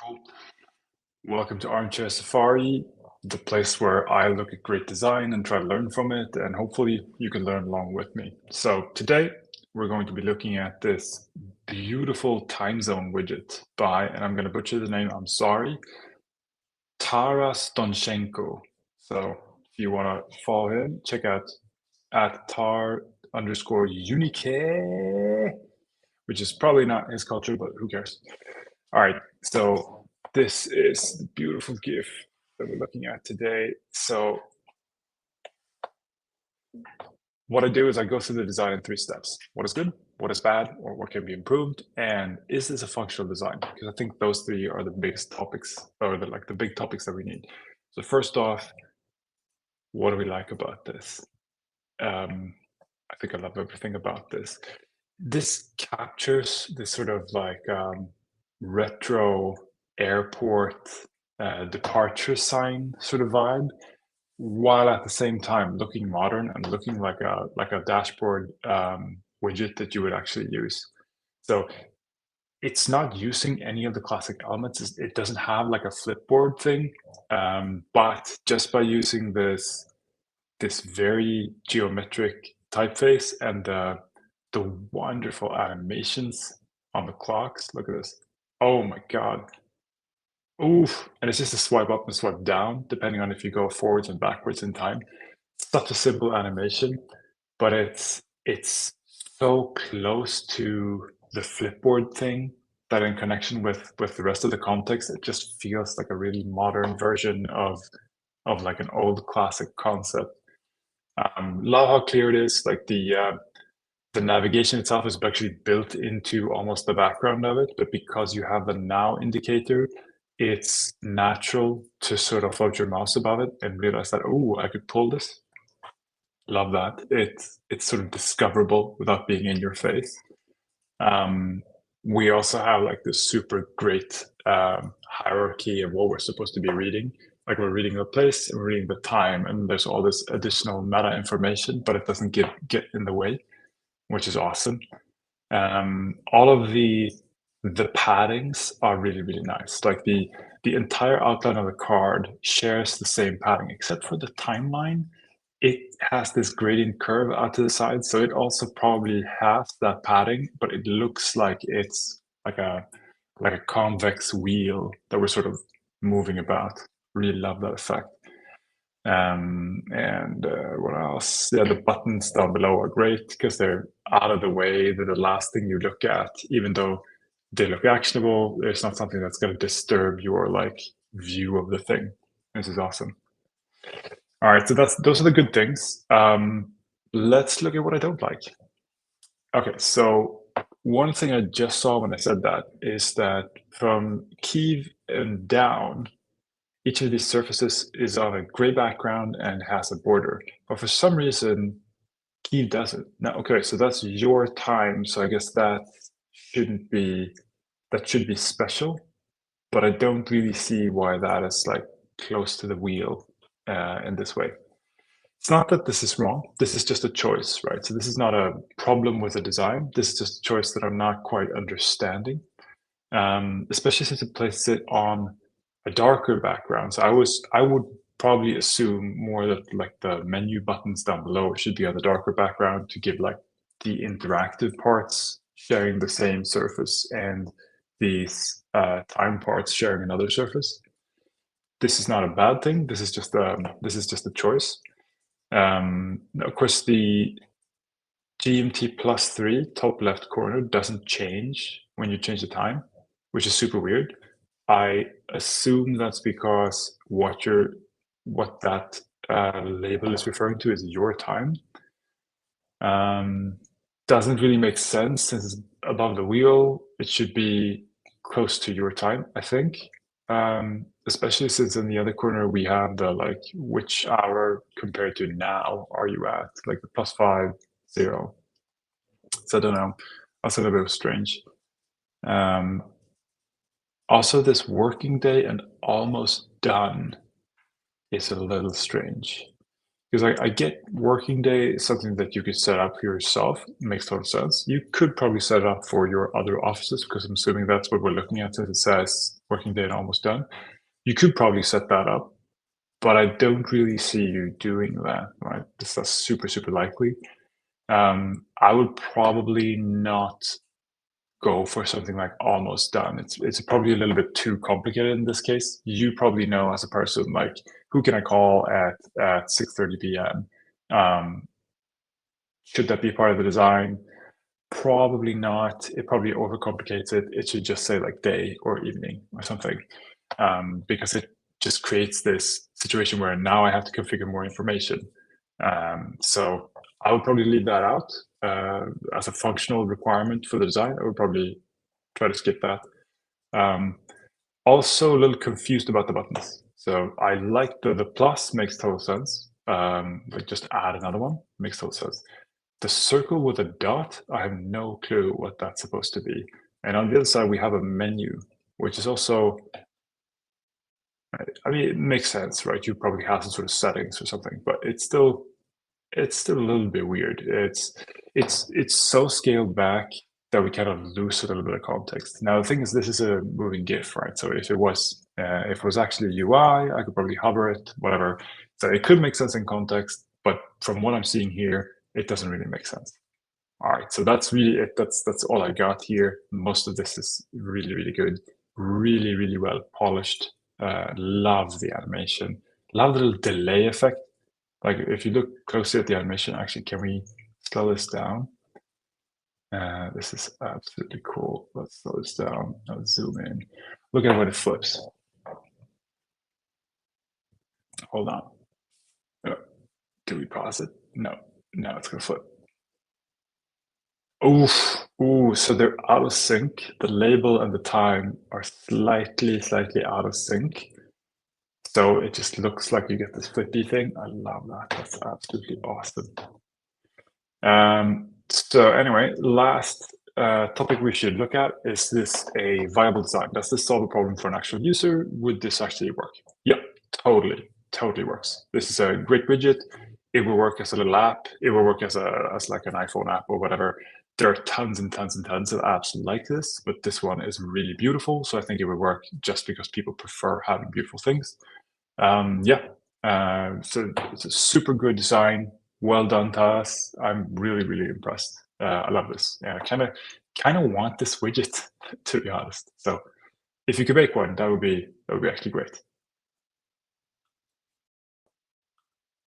Cool. Welcome to Armchair Safari, the place where I look at great design and try to learn from it, and hopefully you can learn along with me. So today we're going to be looking at this beautiful Timezone widget by, and I'm going to butcher the name, I'm sorry, Tara Stonchenko. So if you want to follow him, check out at tar_unique, which is probably not his culture, but who cares? All right, so this is the beautiful GIF that we're looking at today. So what I do is I go through the design in 3 steps. What is good, what is bad, or what can be improved, and is this a functional design? Because I think those 3 are the biggest topics, or the big topics that we need. So first off, what do we like about this? I think I love everything about this. This captures this sort of retro airport departure sign sort of vibe, while at the same time looking modern and looking like a dashboard widget that you would actually use. So it's not using any of the classic elements. It doesn't have like a flipboard thing, but just by using this very geometric typeface and the wonderful animations on the clocks. Look at this. Oh my God. Oof. And it's just a swipe up and swipe down, depending on if you go forwards and backwards in time. Such a simple animation, but it's so close to the flipboard thing that in connection with the rest of the context, it just feels like a really modern version of like an old classic concept. Love how clear it is. Like the navigation itself is actually built into almost the background of it, but because you have the now indicator, it's natural to sort of float your mouse above it and realize that, oh, I could pull this. Love that. It's sort of discoverable without being in your face. We also have like this super great hierarchy of what we're supposed to be reading. Like we're reading the place and we're reading the time, and there's all this additional meta information, but it doesn't get in the way, which is awesome. All of the paddings are really, really nice. Like the entire outline of the card shares the same padding, except for the timeline. It has this gradient curve out to the side, so it also probably has that padding, but it looks like it's like a convex wheel that we're sort of moving about. Really love that effect. And what else? Yeah, the buttons down below are great because they're out of the way. They're the last thing you look at, even though they look actionable. There's not something that's going to disturb your like view of the thing. This is awesome. All right, so those are the good things. Let's look at what I don't like. Okay, so one thing I just saw when I said that is that from Kiev and down, each of these surfaces is on a gray background and has a border. But for some reason, Kiev doesn't. Now, okay, so that's your time. So I guess that shouldn't be, that should be special. But I don't really see why that is like close to the wheel in this way. It's not that this is wrong. This is just a choice, right? So this is not a problem with the design. This is just a choice that I'm not quite understanding, especially since it places it on a darker background. So I would probably assume more that like the menu buttons down below should be on the darker background to give like the interactive parts sharing the same surface and these time parts sharing another surface. This is not a bad thing. This is just a choice. Of course, the GMT +3 top left corner doesn't change when you change the time, which is super weird. I assume that's because what that label is referring to is your time. Doesn't really make sense since it's above the wheel. It should be close to your time, I think. Especially since in the other corner we have the like which hour compared to now are you at, like the +5, 0. So I don't know. That's a little bit strange. Um, Also, this working day and almost done is a little strange. Because I get working day is something that you could set up for yourself. It makes total sense. You could probably set it up for your other offices because I'm assuming that's what we're looking at since it says working day and almost done. You could probably set that up, but I don't really see you doing that, right? That's super, super likely. I would probably not go for something like almost done. It's probably a little bit too complicated in this case. You probably know as a person, like, who can I call at 6:30 p.m.? Um, should that be part of the design? Probably not. It probably overcomplicates it. It should just say like day or evening or something, because it just creates this situation where now I have to configure more information. So I would probably leave that out as a functional requirement for the design. I would probably try to skip that. Also a little confused about the buttons. So I like the plus, makes total sense. But just add another one, makes total sense. The circle with a dot, I have no clue what that's supposed to be. And on the other side, we have a menu, which is also, I mean, it makes sense, right? You probably have some sort of settings or something, but it's still a little bit weird. It's so scaled back that we kind of lose a little bit of context. Now the thing is, this is a moving GIF, right? So if it was actually UI, I could probably hover it, whatever. So it could make sense in context, but from what I'm seeing here, it doesn't really make sense. All right, so that's really it. That's all I got here. Most of this is really, really good, really, really well polished. Love the animation. Love the little delay effect. Like if you look closely at the animation, actually, can we slow this down? This is absolutely cool. Let's slow this down. Let's zoom in. Look at when it flips. Hold on. Do we pause it? No. No, it's gonna flip. Oof. Ooh, so they're out of sync. The label and the time are slightly out of sync. So it just looks like you get this flippy thing. I love that. That's absolutely awesome. So anyway, last topic we should look at, is this a viable design? Does this solve a problem for an actual user? Would this actually work? Yeah, totally works. This is a great widget. It will work as a little app. It will work as like an iPhone app or whatever. There are tons and tons and tons of apps like this, but this one is really beautiful. So I think it would work just because people prefer having beautiful things. Yeah, so it's a super good design. Well done to us. I'm really impressed. I love this. Yeah, kind of want this widget to be honest. So if you could make one, that would be actually great.